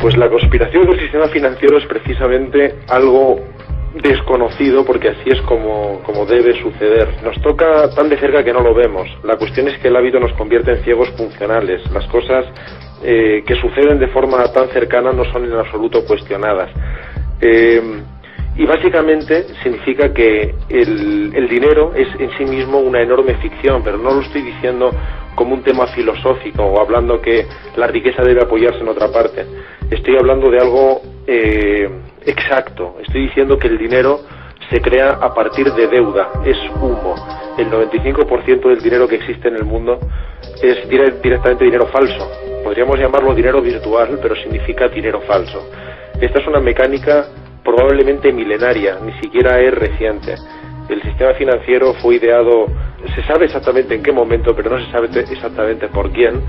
Pues la conspiración del sistema financiero es precisamente algo desconocido, porque así es como debe suceder. Nos toca tan de cerca que no lo vemos. La cuestión es que el hábito nos convierte en ciegos funcionales. Las cosas que suceden de forma tan cercana no son en absoluto cuestionadas. Y básicamente significa que el dinero es en sí mismo una enorme ficción, pero no lo estoy diciendo como un tema filosófico o hablando que la riqueza debe apoyarse en otra parte. Estoy hablando de algo exacto. Estoy diciendo que el dinero se crea a partir de deuda, es humo. El 95% del dinero que existe en el mundo es directamente dinero falso. Podríamos llamarlo dinero virtual, pero significa dinero falso. Esta es una mecánica probablemente milenaria, ni siquiera es reciente. El sistema financiero fue ideado, se sabe exactamente en qué momento, pero no se sabe exactamente por quién,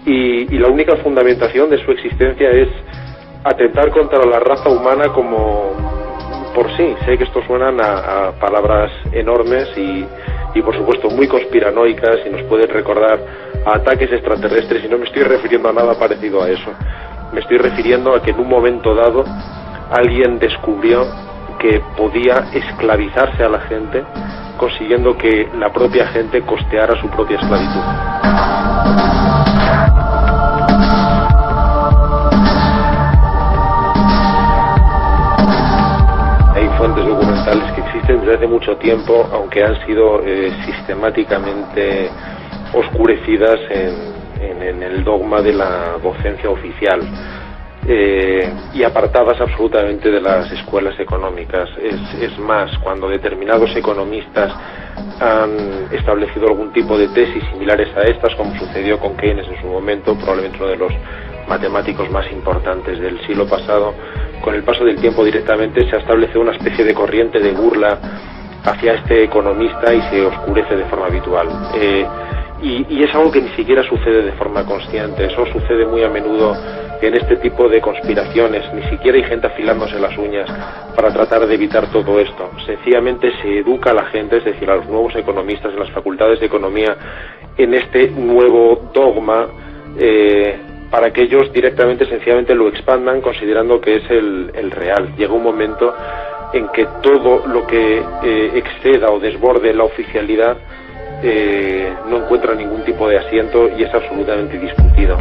y la única fundamentación de su existencia es atentar contra la raza humana como por sí. Sé que esto suenan a palabras enormes y por supuesto muy conspiranoicas, y nos pueden recordar a ataques extraterrestres, y no me estoy refiriendo a nada parecido a eso. Me estoy refiriendo a que en un momento dado alguien descubrió que podía esclavizarse a la gente, consiguiendo que la propia gente costeara su propia esclavitud. Hay fuentes documentales que existen desde hace mucho tiempo, aunque han sido sistemáticamente oscurecidas en el dogma de la docencia oficial. Y apartadas absolutamente de las escuelas económicas. Es más, cuando determinados economistas han establecido algún tipo de tesis similares a estas, como sucedió con Keynes en su momento, probablemente uno de los matemáticos más importantes del siglo pasado, con el paso del tiempo directamente se ha establecido una especie de corriente de burla hacia este economista y se oscurece de forma habitual. Y es algo que ni siquiera sucede de forma consciente. Eso sucede muy a menudo en este tipo de conspiraciones. Ni siquiera hay gente afilándose las uñas para tratar de evitar todo esto. Sencillamente se educa a la gente, es decir, a los nuevos economistas en las facultades de economía, en este nuevo dogma, para que ellos directamente, sencillamente lo expandan considerando que es el real. Llega un momento en que todo lo que exceda o desborde la oficialidad no encuentra ningún tipo de asiento y es absolutamente discutido.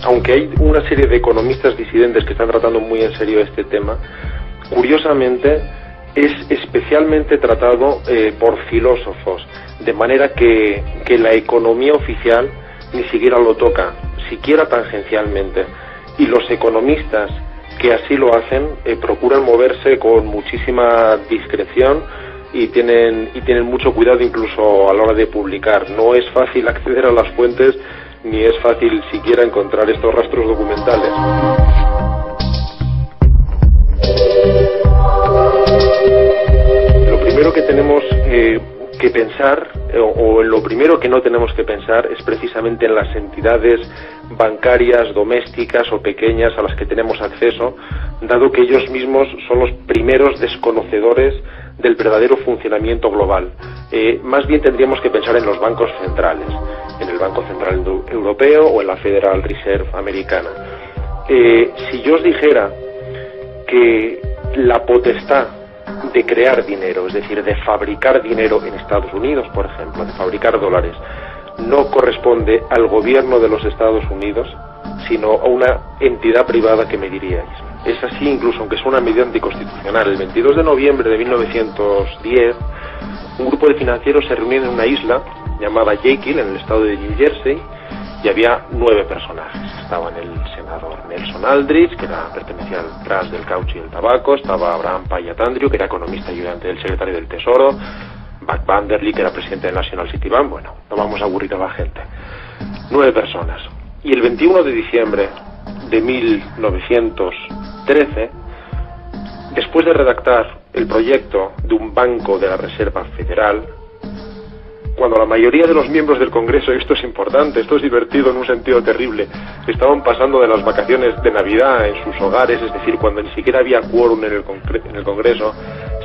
Aunque hay una serie de economistas disidentes que están tratando muy en serio este tema, curiosamente es especialmente tratado por filósofos, de manera que la economía oficial ni siquiera lo toca, siquiera tangencialmente, y los economistas que así lo hacen procuran moverse con muchísima discreción y tienen mucho cuidado incluso a la hora de publicar. No es fácil acceder a las fuentes, ni es fácil siquiera encontrar estos rastros documentales. Lo primero que tenemos que pensar, o lo primero que no tenemos que pensar, es precisamente en las entidades bancarias, domésticas o pequeñas a las que tenemos acceso, dado que ellos mismos son los primeros desconocedores del verdadero funcionamiento global. Más bien tendríamos que pensar en los bancos centrales, en el Banco Central Europeo o en la Federal Reserve americana. Si yo os dijera que la potestad de crear dinero, es decir, de fabricar dinero en Estados Unidos, por ejemplo, de fabricar dólares, no corresponde al gobierno de los Estados Unidos, sino a una entidad privada, ¿qué me diríais? Es así incluso, aunque es una medida anticonstitucional. El 22 de noviembre de 1910, un grupo de financieros se reunió en una isla llamada Jekyll, en el estado de New Jersey, y había 9 personajes. Estaban el senador Nelson Aldrich, que pertenecía al trust del caucho y el tabaco, estaba Abraham Pyatt Andrew, que era economista y ayudante del secretario del Tesoro, Buck Vanderly, que era presidente del National City Bank. Bueno, no vamos a aburrir a la gente. 9 personas. Y el 21 de diciembre de 1913, después de redactar el proyecto de un banco de la Reserva Federal, cuando la mayoría de los miembros del Congreso, y esto es importante, esto es divertido en un sentido terrible, estaban pasando de las vacaciones de Navidad en sus hogares, es decir, cuando ni siquiera había quórum en el Congreso,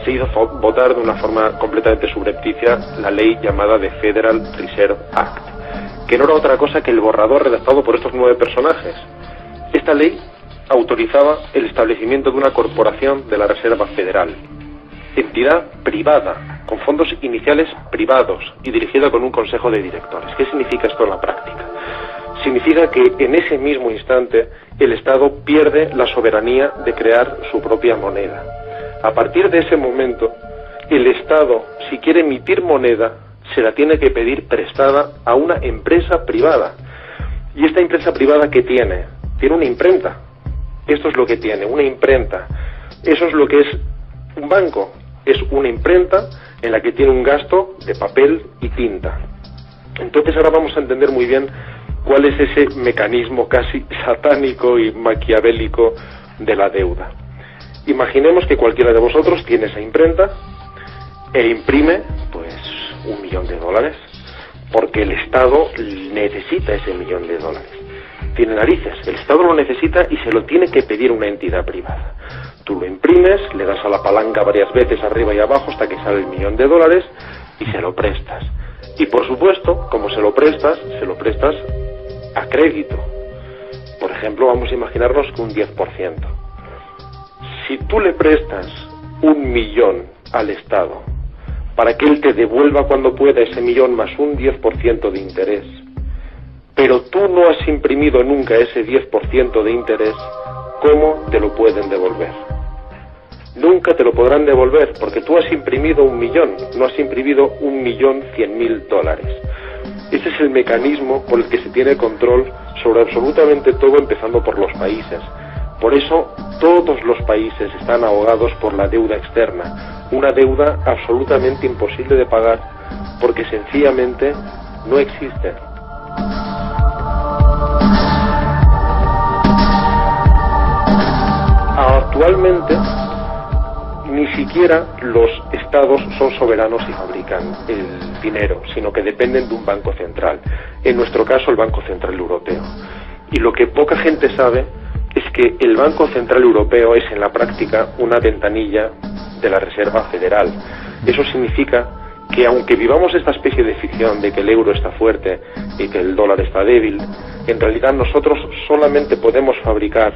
se hizo votar de una forma completamente subrepticia la ley llamada de Federal Reserve Act, que no era otra cosa que el borrador redactado por estos 9 personajes. Esta ley autorizaba el establecimiento de una corporación de la Reserva Federal, entidad privada, con fondos iniciales privados y dirigida con un consejo de directores. ¿Qué significa esto en la práctica? Significa que en ese mismo instante el Estado pierde la soberanía de crear su propia moneda. A partir de ese momento, el Estado, si quiere emitir moneda, se la tiene que pedir prestada a una empresa privada. ¿Y esta empresa privada qué tiene? Tiene una imprenta. Esto es lo que tiene, una imprenta. Eso es lo que es un banco. Es una imprenta en la que tiene un gasto de papel y tinta. Entonces ahora vamos a entender muy bien cuál es ese mecanismo casi satánico y maquiavélico de la deuda. Imaginemos que cualquiera de vosotros tiene esa imprenta e imprime pues $1.000.000 porque el Estado necesita ese $1.000.000. Tiene narices, el Estado lo necesita y se lo tiene que pedir una entidad privada. Tú lo imprimes, le das a la palanca varias veces arriba y abajo hasta que sale el $1.000.000 y se lo prestas. Y por supuesto, como se lo prestas a crédito. Por ejemplo, vamos a imaginarnos que un 10%. Si tú le prestas 1.000.000 al Estado para que él te devuelva cuando pueda ese millón más un 10% de interés, pero tú no has imprimido nunca ese 10% de interés, ¿cómo te lo pueden devolver? Nunca te lo podrán devolver porque tú has imprimido 1.000.000, no has imprimido 1.100.000 dólares. Ese es el mecanismo por el que se tiene control sobre absolutamente todo, empezando por los países. Por eso todos los países están ahogados por la deuda externa, una deuda absolutamente imposible de pagar porque sencillamente no existe. Actualmente ni siquiera los estados son soberanos y fabrican el dinero, sino que dependen de un banco central, en nuestro caso el Banco Central Europeo. Y lo que poca gente sabe es que el Banco Central Europeo es en la práctica una ventanilla de la Reserva Federal. Eso significa que aunque vivamos esta especie de ficción de que el euro está fuerte y que el dólar está débil, en realidad nosotros solamente podemos fabricar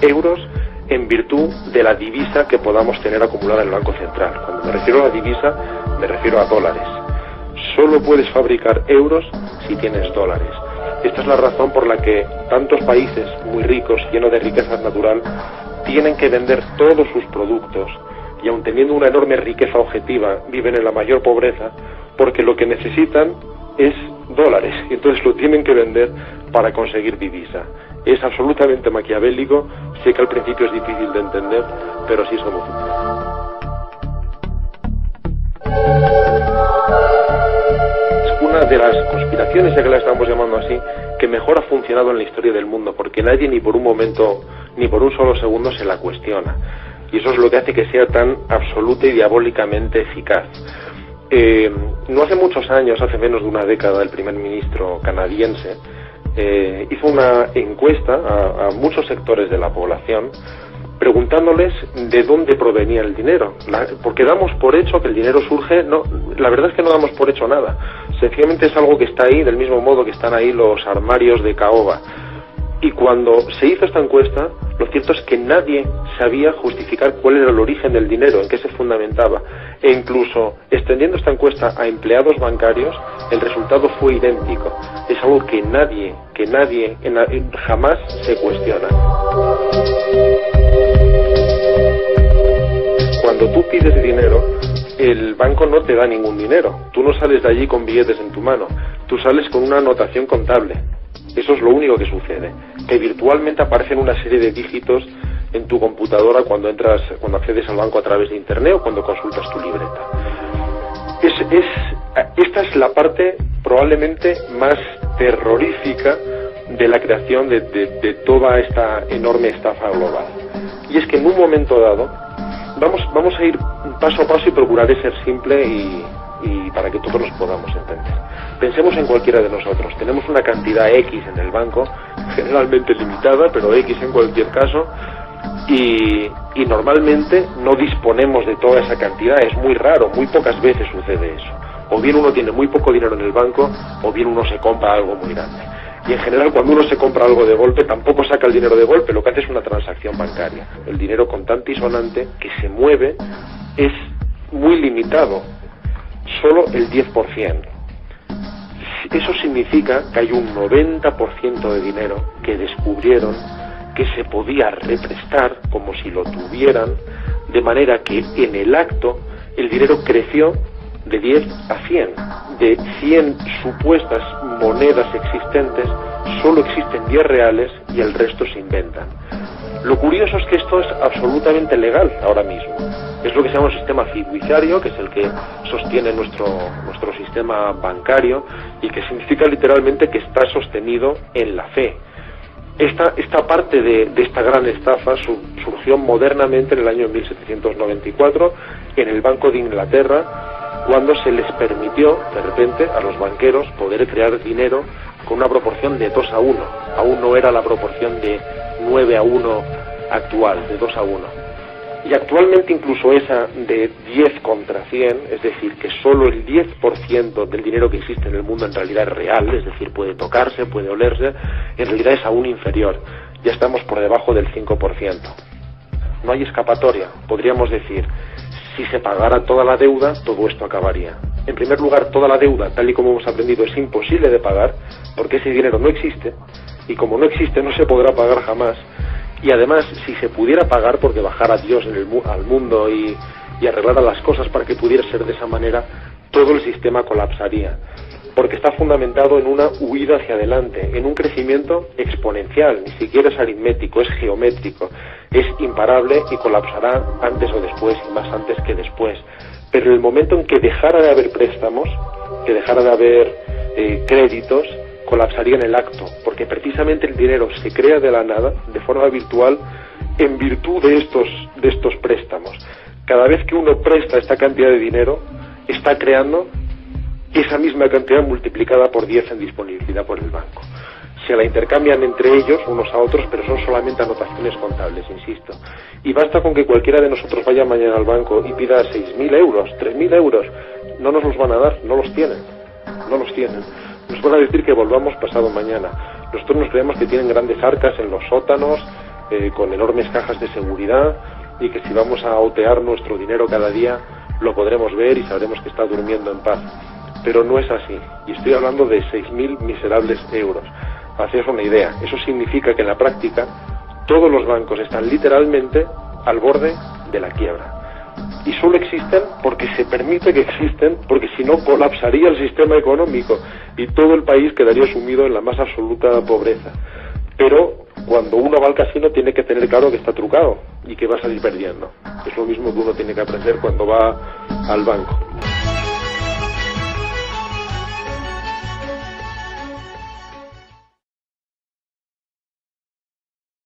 euros en virtud de la divisa que podamos tener acumulada en el Banco Central. Cuando me refiero a la divisa, me refiero a dólares. Solo puedes fabricar euros si tienes dólares. Esta es la razón por la que tantos países muy ricos, llenos de riqueza natural, tienen que vender todos sus productos y aun teniendo una enorme riqueza objetiva, viven en la mayor pobreza porque lo que necesitan es dólares y entonces lo tienen que vender para conseguir divisa. Es absolutamente maquiavélico, sé que al principio es difícil de entender, pero así es como funciona. Es una de las conspiraciones, ya que la estamos llamando así, que mejor ha funcionado en la historia del mundo, porque nadie ni por un momento, ni por un solo segundo se la cuestiona. Y eso es lo que hace que sea tan absoluta y diabólicamente eficaz. No hace muchos años, hace menos de una década, el primer ministro canadiense hizo una encuesta a muchos sectores de la población preguntándoles de dónde provenía el dinero, porque damos por hecho que el dinero surge. No, la verdad es que no damos por hecho nada, sencillamente es algo que está ahí, del mismo modo que están ahí los armarios de caoba. Y cuando se hizo esta encuesta, lo cierto es que nadie sabía justificar cuál era el origen del dinero, en qué se fundamentaba. E incluso extendiendo esta encuesta a empleados bancarios, el resultado fue idéntico. Es algo que nadie jamás se cuestiona. Cuando tú pides dinero, el banco no te da ningún dinero. Tú no sales de allí con billetes en tu mano. Tú sales con una anotación contable. Eso es lo único que sucede, que virtualmente aparecen una serie de dígitos en tu computadora cuando accedes al banco a través de internet o cuando consultas tu libreta. Esta es la parte probablemente más terrorífica de la creación de toda esta enorme estafa global. Y es que en un momento dado vamos a ir paso a paso y procuraré ser simple y para que todos nos podamos entender. Pensemos en cualquiera de nosotros. Tenemos una cantidad X en el banco, generalmente limitada, pero X en cualquier caso, y normalmente no disponemos de toda esa cantidad, es muy raro, muy pocas veces sucede eso. O bien uno tiene muy poco dinero en el banco, o bien uno se compra algo muy grande. Y en general cuando uno se compra algo de golpe, tampoco saca el dinero de golpe, lo que hace es una transacción bancaria. El dinero contante y sonante que se mueve es muy limitado, solo el 10%. Eso significa que hay un 90% de dinero que descubrieron que se podía represtar como si lo tuvieran, de manera que en el acto el dinero creció de 10 a 100. De 100 supuestas monedas existentes, solo existen 10 reales y el resto se inventan. Lo curioso es que esto es absolutamente legal ahora mismo. Es lo que se llama un sistema fiduciario, que es el que sostiene nuestro sistema bancario y que significa literalmente que está sostenido en la fe. Esta parte de esta gran estafa surgió modernamente en el año 1794 en el Banco de Inglaterra, cuando se les permitió de repente a los banqueros poder crear dinero con una proporción de 2 a 1. Aún no era la proporción de 9 a 1 actual, de 2 a 1. Y actualmente incluso esa de 10 contra 100, es decir, que solo el 10% del dinero que existe en el mundo en realidad es real, es decir, puede tocarse, puede olerse, en realidad es aún inferior. Ya estamos por debajo del 5%. No hay escapatoria. Podríamos decir, si se pagara toda la deuda, todo esto acabaría. En primer lugar, toda la deuda, tal y como hemos aprendido, es imposible de pagar, porque ese dinero no existe, y como no existe, no se podrá pagar jamás. Y además, si se pudiera pagar porque bajara Dios al mundo y arreglara las cosas para que pudiera ser de esa manera, todo el sistema colapsaría. Porque está fundamentado en una huida hacia adelante, en un crecimiento exponencial, ni siquiera es aritmético, es geométrico, es imparable y colapsará antes o después, y más antes que después. Pero en el momento en que dejara de haber préstamos, que dejara de haber créditos, colapsaría en el acto, porque precisamente el dinero se crea de la nada, de forma virtual, en virtud de estos préstamos. Cada vez que uno presta esta cantidad de dinero, está creando esa misma cantidad multiplicada por 10 en disponibilidad por el banco. Se la intercambian entre ellos, unos a otros, pero son solamente anotaciones contables, insisto. Y basta con que cualquiera de nosotros vaya mañana al banco y pida 6.000 euros, 3.000 euros, no nos los van a dar, no los tienen. Nos van a decir que volvamos pasado mañana. Nosotros nos creemos que tienen grandes arcas en los sótanos, con enormes cajas de seguridad, y que si vamos a otear nuestro dinero cada día, lo podremos ver y sabremos que está durmiendo en paz. Pero no es así, y estoy hablando de 6.000 miserables euros. Haceos una idea, eso significa que en la práctica todos los bancos están literalmente al borde de la quiebra. Y solo existen porque se permite que existen, porque si no colapsaría el sistema económico y todo el país quedaría sumido en la más absoluta pobreza. Pero cuando uno va al casino tiene que tener claro que está trucado y que va a salir perdiendo. Es lo mismo que uno tiene que aprender cuando va al banco.